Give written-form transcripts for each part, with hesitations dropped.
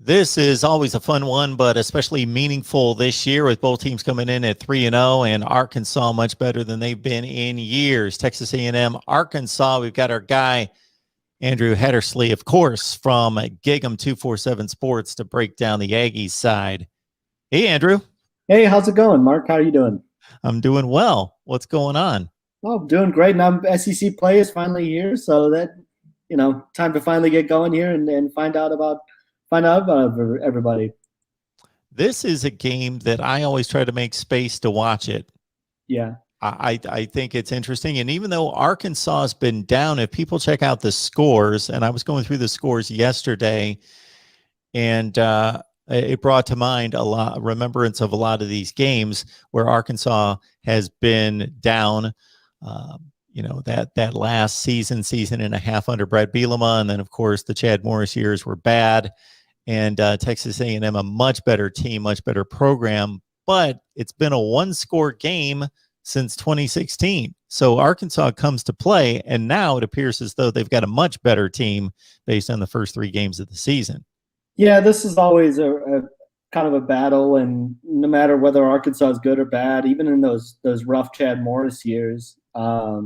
This is always a fun one, but especially meaningful this year with both teams coming in at 3-0 and Arkansas much better than they've been in years. Texas A&M, Arkansas. We've got our guy Andrew Heddersley, of course, from Gig'em 247 Sports to break down the Aggies side. Hey, Andrew. Hey, how's it going, Mark? How are you doing? I'm doing well. What's going on? Oh, doing great. Now SEC play is finally here, so time to finally get going here and find out about everybody. This is a game that I always try to make space to watch it. Yeah. I think it's interesting. And even though Arkansas has been down, if people check out the scores, and I was going through the scores yesterday, and it brought to mind remembrance of a lot of these games where Arkansas has been down. That last season and a half under Brett Bielema, and then of course the Chad Morris years were bad, and Texas A&M a much better team, much better program, but it's been a one-score game since 2016. So Arkansas comes to play, and now it appears as though they've got a much better team based on the first three games of the season. Yeah, this is always a kind of a battle, and no matter whether Arkansas is good or bad, even in those rough Chad Morris years,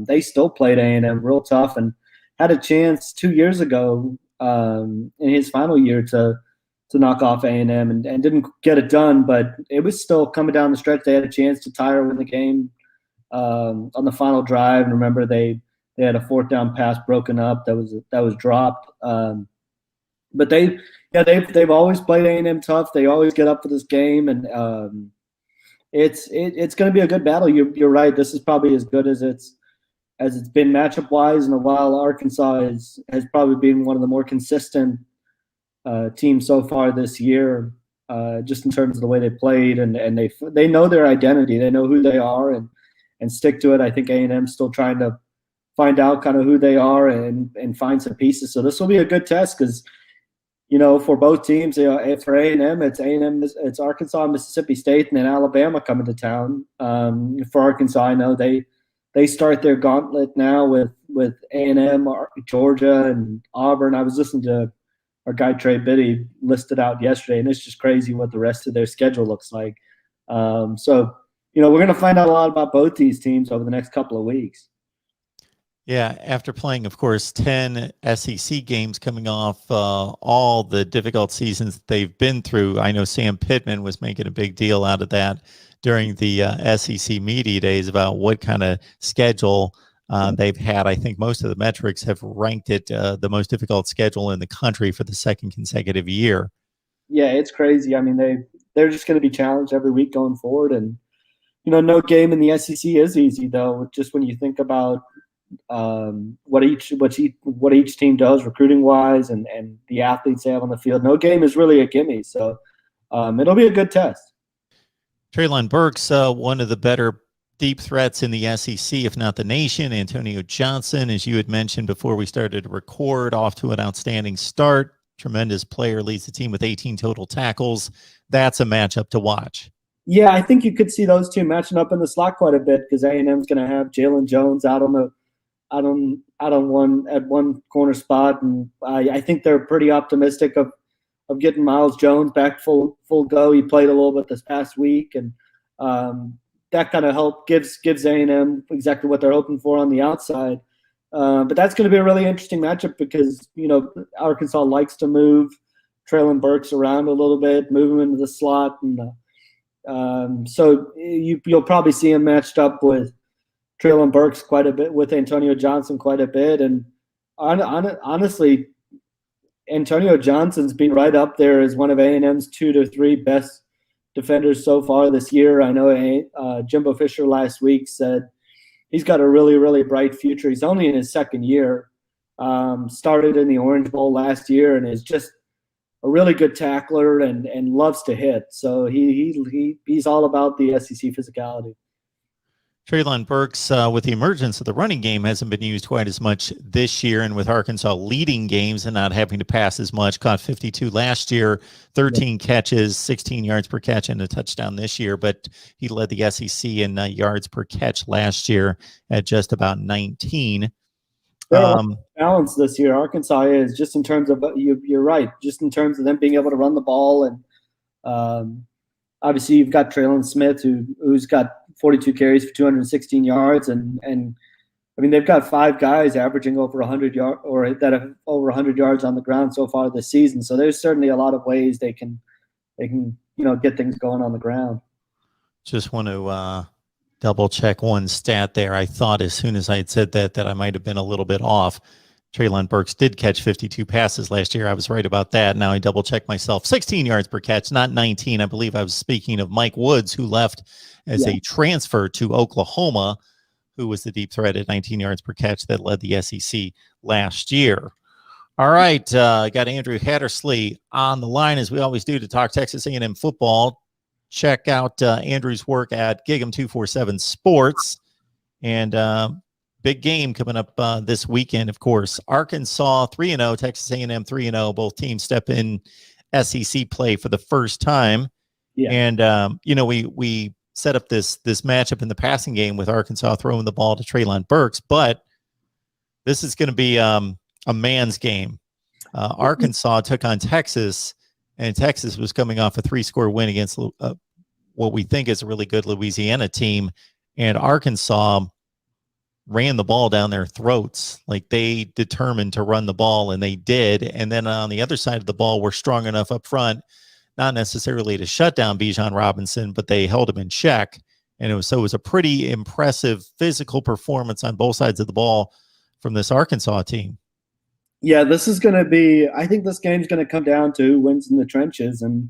they still played A&M real tough and had a chance 2 years ago in his final year to knock off A&M and didn't get it done, but it was still coming down the stretch. They had a chance to tie or win the game on the final drive. And remember, they had a fourth down pass broken up that was dropped. But they've always played A&M tough. They always get up for this game, and it's going to be a good battle. You're right. This is probably as good as it's been matchup wise in a while. Arkansas has probably been one of the more consistent teams so far this year, just in terms of the way they played, and they know their identity. They know who they are and stick to it. I think A&M still trying to find out kind of who they are and find some pieces. So this will be a good test because, for both teams, for A&M, it's Arkansas, Mississippi State, and then Alabama coming to town. For Arkansas, I know they start their gauntlet now with A&M, Georgia, and Auburn. I was listening to our guy Trey Biddy listed out yesterday, and it's just crazy what the rest of their schedule looks like. We're going to find out a lot about both these teams over the next couple of weeks. Yeah, after playing, of course, 10 SEC games coming off all the difficult seasons they've been through. I know Sam Pittman was making a big deal out of that during the SEC media days about what kind of schedule they've had. I think most of the metrics have ranked it the most difficult schedule in the country for the second consecutive year. Yeah, it's crazy. I mean, they're just going to be challenged every week going forward. And, no game in the SEC is easy, though, just when you think about what each team does recruiting wise and the athletes they have on the field. No game is really a gimme, so it'll be a good test. Treylon Burks, one of the better deep threats in the SEC, if not the nation. Antonio Johnson, as you had mentioned before we started to record, off to an outstanding start. Tremendous player, leads the team with 18 total tackles. That's a matchup to watch. Yeah, I think you could see those two matching up in the slot quite a bit because A&M's going to have Jalen Jones out on one corner spot, and I think they're pretty optimistic of getting Miles Jones back full go. He played a little bit this past week, and that kind of gives A&M exactly what they're hoping for on the outside. But that's going to be a really interesting matchup because Arkansas likes to move Treylon Burks around a little bit, move him into the slot, and so you'll probably see him matched up with Treylon Burks quite a bit, with Antonio Johnson quite a bit. And honestly, Antonio Johnson's been right up there as one of A&M's 2 to 3 best defenders so far this year. I know Jimbo Fisher last week said he's got a really, really bright future. He's only in his second year, started in the Orange Bowl last year, and is just a really good tackler and loves to hit. So he's all about the SEC physicality. Treylon Burks, with the emergence of the running game, hasn't been used quite as much this year, and with Arkansas leading games and not having to pass as much, caught 52 last year, 13 catches, 16 yards per catch, and a touchdown this year, but he led the SEC in yards per catch last year at just about 19. They're a lot balanced this year. Arkansas is, just in terms of you're right, just in terms of them being able to run the ball, and obviously you've got Traylon Smith who's got 42 carries for 216 yards, and I mean they've got 5 guys averaging over 100 yards or that have over 100 yards on the ground so far this season. So there's certainly a lot of ways they can get things going on the ground. Just want to double check one stat there. I thought as soon as I had said that I might have been a little bit off. Traylon Burks did catch 52 passes last year. I was right about that. Now I double check myself. 16 yards per catch, not 19. I believe I was speaking of Mike Woods, who left as a transfer to Oklahoma, who was the deep threat at 19 yards per catch that led the SEC last year. All right, got Andrew Hattersley on the line, as we always do, to talk Texas A&M football. Check out Andrew's work at Gig'em 247 Sports. And big game coming up this weekend, of course. Arkansas 3-0, Texas A&M 3-0. Both teams step in SEC play for the first time. Yeah. And, we set up this matchup in the passing game with Arkansas throwing the ball to Traylon Burks. But this is going to be a man's game. Arkansas took on Texas, and Texas was coming off a 3-score win against what we think is a really good Louisiana team. And Arkansas ran the ball down their throats. Like, they determined to run the ball, and they did. And then on the other side of the ball, were strong enough up front, not necessarily to shut down Bijan Robinson, but they held him in check. And it was a pretty impressive physical performance on both sides of the ball from this Arkansas team. Yeah, this is going to be – I think this game's going to come down to who wins in the trenches. And,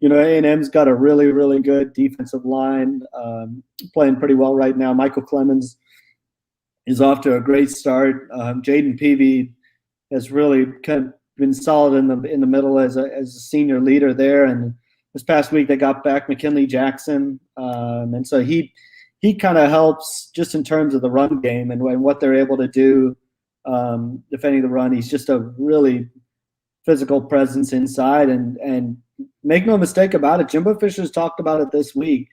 A&M's got a really, really good defensive line, playing pretty well right now. Michael Clemens is off to a great start. Jaden Peavy has really kind of been solid in the middle as a senior leader there. And this past week they got back McKinley Jackson, and so he kind of helps just in terms of the run game and what they're able to do defending the run. He's just a really physical presence inside, and make no mistake about it, Jimbo Fisher's talked about it this week,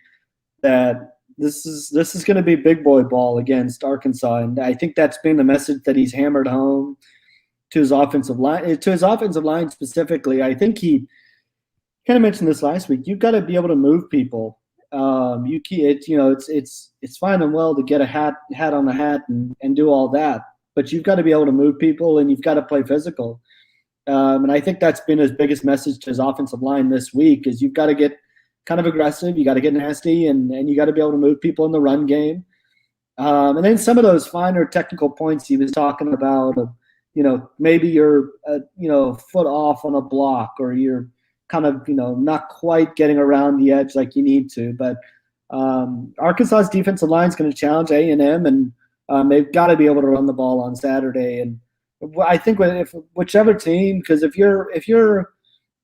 that this is going to be big boy ball against Arkansas, and I think that's been the message that he's hammered home to his offensive line specifically. I think he kind of mentioned this last week. You've got to be able to move people. It's fine and well to get a hat on the hat and do all that, but you've got to be able to move people, and you've got to play physical. And I think that's been his biggest message to his offensive line this week is you've got to get kind of aggressive, you got to get nasty, and you got to be able to move people in the run game. And then some of those finer technical points he was talking about, maybe you're a foot off on a block, or you're kind of not quite getting around the edge like you need to. But Arkansas's defensive line is going to challenge A&M, and they've got to be able to run the ball on Saturday. And I think if whichever team, because if you're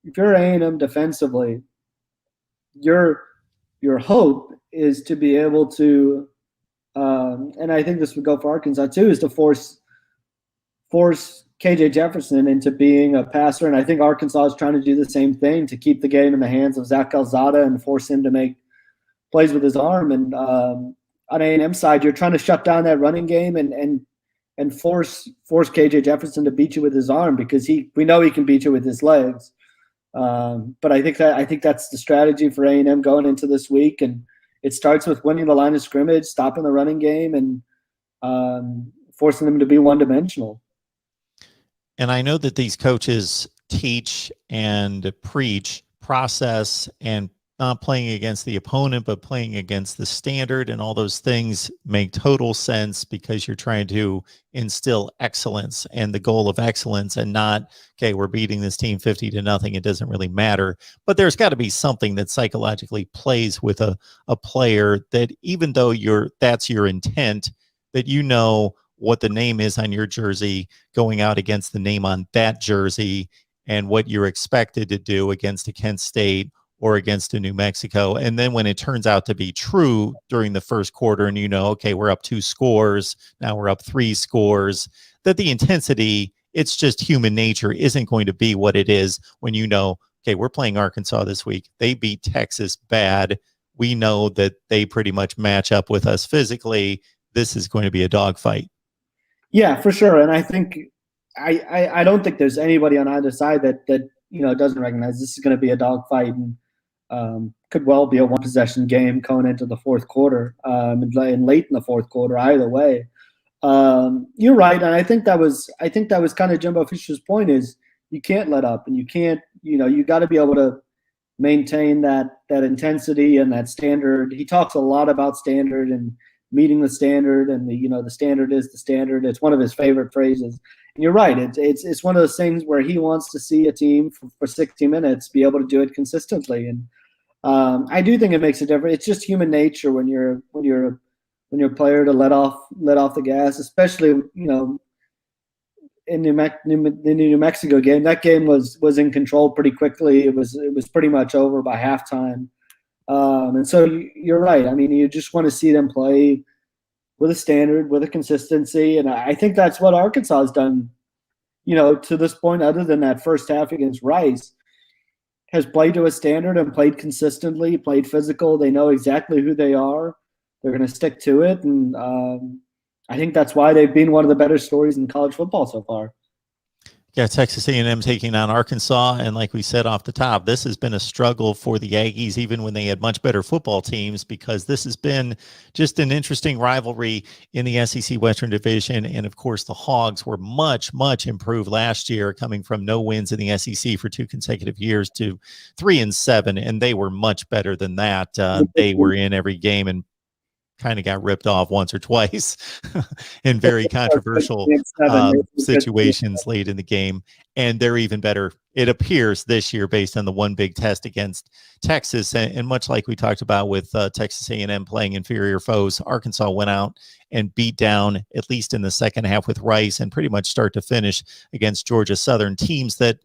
A&M defensively, your hope is to be able to, and I think this would go for Arkansas too, is to force KJ Jefferson into being a passer. And I think Arkansas is trying to do the same thing to keep the game in the hands of Zach Calzada and force him to make plays with his arm. And on A&M side, you're trying to shut down that running game and force KJ Jefferson to beat you with his arm, because we know he can beat you with his legs. But I think that's the strategy for A&M going into this week, and it starts with winning the line of scrimmage, stopping the running game, and forcing them to be one-dimensional. And I know that these coaches teach and preach process and not playing against the opponent, but playing against the standard, and all those things make total sense because you're trying to instill excellence and the goal of excellence, and not, okay, we're beating this team 50-0. It doesn't really matter. But there's got to be something that psychologically plays with a player, that even though that's your intent, that what the name is on your jersey going out against the name on that jersey, and what you're expected to do against a Kent State or against a New Mexico. And then when it turns out to be true during the first quarter, and okay, we're up 2 scores, now we're up 3 scores, that the intensity, it's just human nature, isn't going to be what it is when okay, we're playing Arkansas this week. They beat Texas bad. We know that they pretty much match up with us physically. This is going to be a dogfight. Yeah, for sure. And I think I don't think there's anybody on either side that doesn't recognize this is going to be a dogfight and could well be a one possession game going into the fourth quarter and late in the fourth quarter. Either way, you're right, and I think that was kind of Jimbo Fisher's point is you can't let up, and you can't you got to be able to maintain that intensity and that standard. He talks a lot about standard and meeting the standard, and the standard is the standard. It's one of his favorite phrases. And you're right. It's one of those things where he wants to see a team for 60 minutes be able to do it consistently, and I do think it makes a difference. It's just human nature when you're a player to let off the gas, especially in the New Mexico game. That game was in control pretty quickly. It was pretty much over by halftime. And so you're right. I mean, you just want to see them play with a standard, with a consistency, and I think that's what Arkansas has done. To this point, other than that first half against Rice, has played to a standard and played consistently, played physical. They know exactly who they are. They're going to stick to it, and I think that's why they've been one of the better stories in college football so far. Yeah, Texas A&M taking on Arkansas, and like we said off the top, this has been a struggle for the Aggies even when they had much better football teams, because this has been just an interesting rivalry in the SEC Western Division. And of course, the Hogs were much, much improved last year, coming from no wins in the SEC for 2 consecutive years to 3-7, and they were much better than that. They were in every game and kind of got ripped off once or twice in very controversial situations late in the game. And they're even better, it appears, this year based on the one big test against Texas. And much like we talked about with Texas A&M playing inferior foes, Arkansas went out and beat down, at least in the second half with Rice, and pretty much start to finish against Georgia Southern, teams that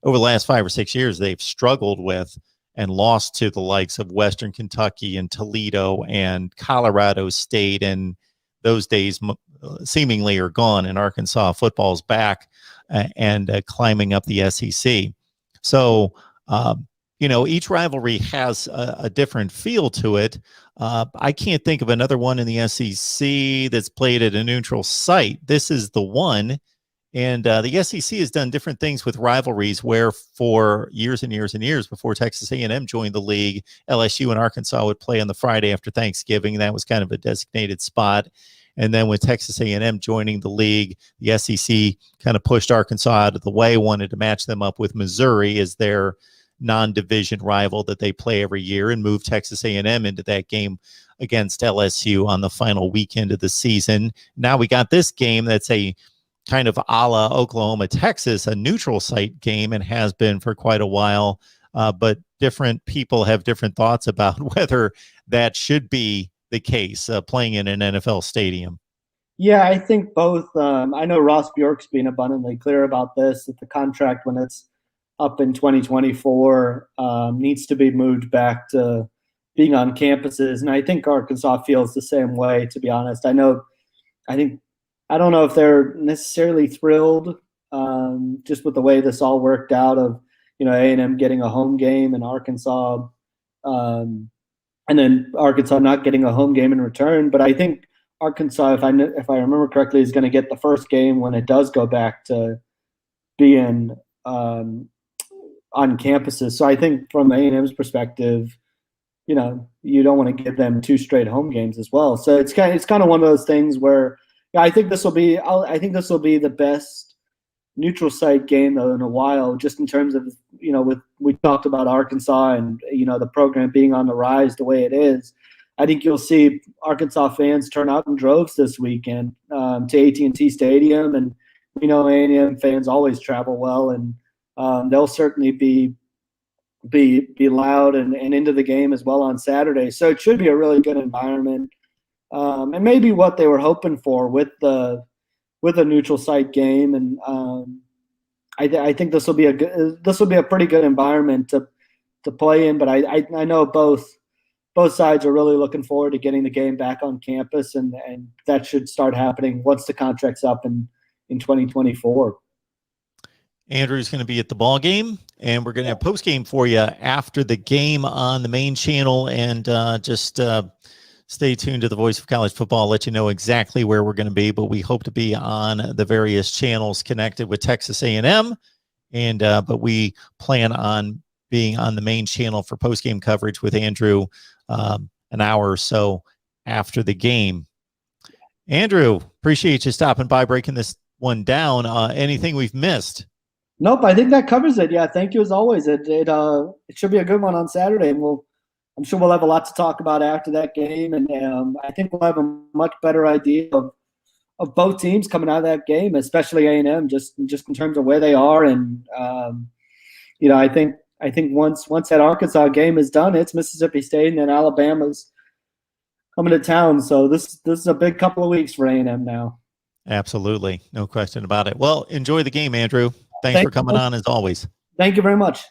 over the last 5 or 6 years they've struggled with and lost to the likes of Western Kentucky and Toledo and Colorado State. And those days seemingly are gone, and Arkansas football's back and climbing up the SEC. So, each rivalry has a different feel to it. I can't think of another one in the SEC that's played at a neutral site. This is the one. And the SEC has done different things with rivalries, where for years and years and years before Texas A&M joined the league, LSU and Arkansas would play on the Friday after Thanksgiving. That was kind of a designated spot. And then with Texas A&M joining the league, the SEC kind of pushed Arkansas out of the way, wanted to match them up with Missouri as their non-division rival that they play every year, and moved Texas A&M into that game against LSU on the final weekend of the season. Now we got this game that's a kind of a la Oklahoma, Texas, a neutral site game, and has been for quite a while. But different people have different thoughts about whether that should be the case, playing in an NFL stadium. Yeah, I think both. I know Ross Bjork's been abundantly clear about this, that the contract, when it's up in 2024, needs to be moved back to being on campuses. And I think Arkansas feels the same way, to be honest. I don't know if they're necessarily thrilled just with the way this all worked out, of A&M getting a home game and Arkansas, and then Arkansas not getting a home game in return. But I think Arkansas, if I remember correctly, is going to get the first game when it does go back to being on campuses. So I think from A&M's perspective, you don't want to give them 2 straight home games as well. So it's kind of one of those things where, yeah, I think this will be the best neutral site game though in a while, just in terms of we talked about Arkansas and the program being on the rise the way it is. I think you'll see Arkansas fans turn out in droves this weekend to AT&T Stadium, and we know A&M fans always travel well, and they'll certainly be loud and into the game as well on Saturday. So it should be a really good environment. And maybe what they were hoping for with a neutral site game, and I think this will be a pretty good environment to play in. But I know both sides are really looking forward to getting the game back on campus, and that should start happening once the contract's up in 2024. Andrew's going to be at the ball game, and we're going to have post game for you after the game on the main channel, and just Stay tuned to the Voice of College Football. I'll let you know exactly where we're going to be, but we hope to be on the various channels connected with Texas A&M, but we plan on being on the main channel for post-game coverage with Andrew an hour or so after the game. Andrew, appreciate you stopping by, breaking this one down. Anything we've missed? Nope, I think that covers it. Yeah, thank you as always. It should be a good one on Saturday, and I'm sure we'll have a lot to talk about after that game, and I think we'll have a much better idea of both teams coming out of that game, especially A&M, just in terms of where they are, and I think once that Arkansas game is done, it's Mississippi State, and then Alabama's coming to town. So this is a big couple of weeks for A&M now. Absolutely, no question about it. Well, enjoy the game, Andrew. Thanks for coming on as always. Thank you very much.